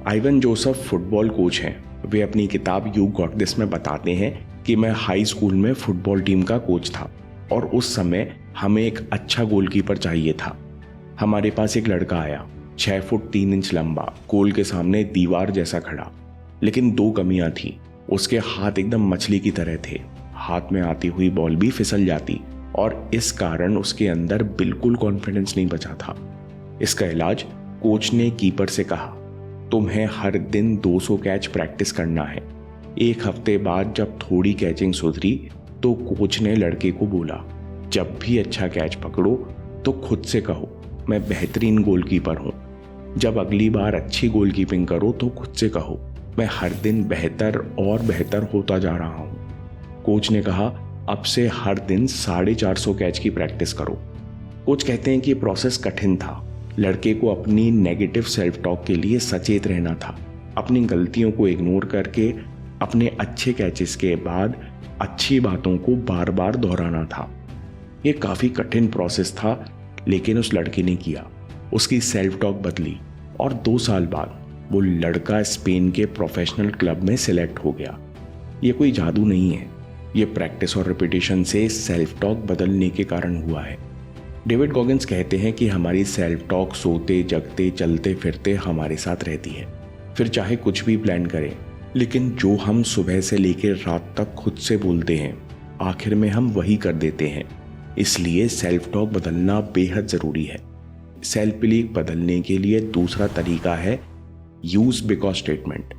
Ivan Joseph football coach हैं। वे अपनी किताब यू गॉट दिस में बताते हैं कि मैं हाई स्कूल में फुटबॉल टीम का कोच था और उस समय हमें एक अच्छा गोलकीपर चाहिए था। हमारे पास एक लड़का आया, 6 फुट 3 इंच लंबा, गोल के सामने दीवार जैसा खड़ा। लेकिन 2 कमियां थी। उसके हाथ एकदम मछली की तरह थे, हाथ में आती हुई बॉल भी फिसल जाती और इस कारण उसके अंदर बिल्कुल कॉन्फिडेंस नहीं बचा था। इसका इलाज कोच ने कीपर से कहा, तुम्हें हर दिन 200 कैच प्रैक्टिस करना है। 1 हफ्ते बाद जब थोड़ी कैचिंग सुधरी तो कोच ने लड़के को बोला, जब भी अच्छा कैच पकड़ो तो खुद से कहो, मैं बेहतरीन गोलकीपर हूँ। जब अगली बार अच्छी गोलकीपिंग करो तो खुद से कहो, मैं हर दिन बेहतर और बेहतर होता जा रहा हूँ। कोच ने कहा, अब से हर दिन 450 कैच की प्रैक्टिस करो। कोच कहते हैं कि ये प्रोसेस कठिन था। लड़के को अपनी नेगेटिव सेल्फ टॉक के लिए सचेत रहना था, अपनी गलतियों को इग्नोर करके अपने अच्छे कैचेस के बाद अच्छी बातों को बार बार दोहराना था। ये काफ़ी कठिन प्रोसेस था, लेकिन उस लड़के ने किया। उसकी सेल्फ टॉक बदली और 2 साल बाद वो लड़का स्पेन के प्रोफेशनल क्लब में सिलेक्ट हो गया। ये कोई जादू नहीं है, ये प्रैक्टिस और रिपीटेशन से सेल्फ टॉक बदलने के कारण हुआ है। डेविड गॉगिन्स कहते हैं कि हमारी सेल्फ टॉक सोते जगते चलते फिरते हमारे साथ रहती है। फिर चाहे कुछ भी प्लान करें, लेकिन जो हम सुबह से लेकर रात तक खुद से बोलते हैं, आखिर में हम वही कर देते हैं। इसलिए सेल्फ टॉक बदलना बेहद ज़रूरी है। सेल्फ बिलीफ बदलने के लिए दूसरा तरीका है यूज बिकॉज स्टेटमेंट।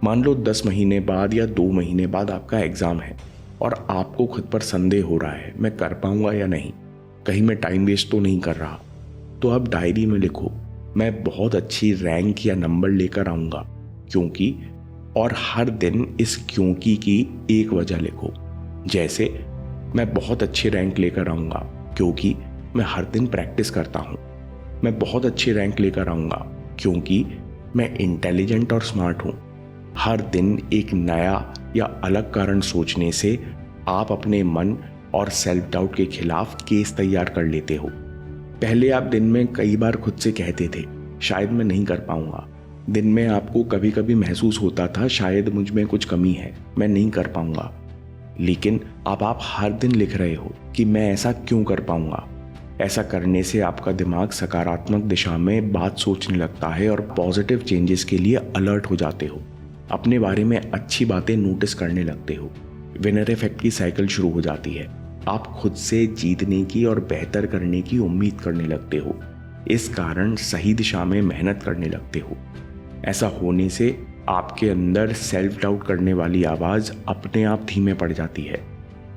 मान लो 10 महीने बाद या 2 महीने बाद आपका एग्ज़ाम है और आपको खुद पर संदेह हो रहा है, मैं कर पाऊंगा या नहीं, कहीं मैं टाइम वेस्ट तो नहीं कर रहा। तो आप डायरी में लिखो, मैं बहुत अच्छी रैंक या नंबर लेकर आऊँगा क्योंकि, और हर दिन इस क्योंकि की एक वजह लिखो। जैसे मैं बहुत अच्छी रैंक लेकर आऊँगा क्योंकि मैं हर दिन प्रैक्टिस करता हूँ। मैं बहुत अच्छी रैंक लेकर आऊँगा क्योंकि मैं इंटेलिजेंट और स्मार्ट हूँ। हर दिन एक नया या अलग कारण सोचने से आप अपने मन और सेल्फ डाउट के खिलाफ केस तैयार कर लेते हो। पहले आप दिन में कई बार खुद से कहते थे, शायद मैं नहीं कर पाऊंगा। दिन में आपको कभी कभी महसूस होता था, शायद मुझ में कुछ कमी है, मैं नहीं कर पाऊंगा। लेकिन अब आप हर दिन लिख रहे हो कि मैं ऐसा क्यों कर पाऊंगा। ऐसा करने से आपका दिमाग सकारात्मक दिशा में बात सोचने लगता है और पॉजिटिव चेंजेस के लिए अलर्ट हो जाते हो। अपने बारे में अच्छी बातें नोटिस करने लगते हो। विनर इफेक्ट की साइकिल शुरू हो जाती है। आप खुद से जीतने की और बेहतर करने की उम्मीद करने लगते हो। इस कारण सही दिशा में मेहनत करने लगते हो। ऐसा होने से आपके अंदर सेल्फ डाउट करने वाली आवाज़ अपने आप धीमे पड़ जाती है।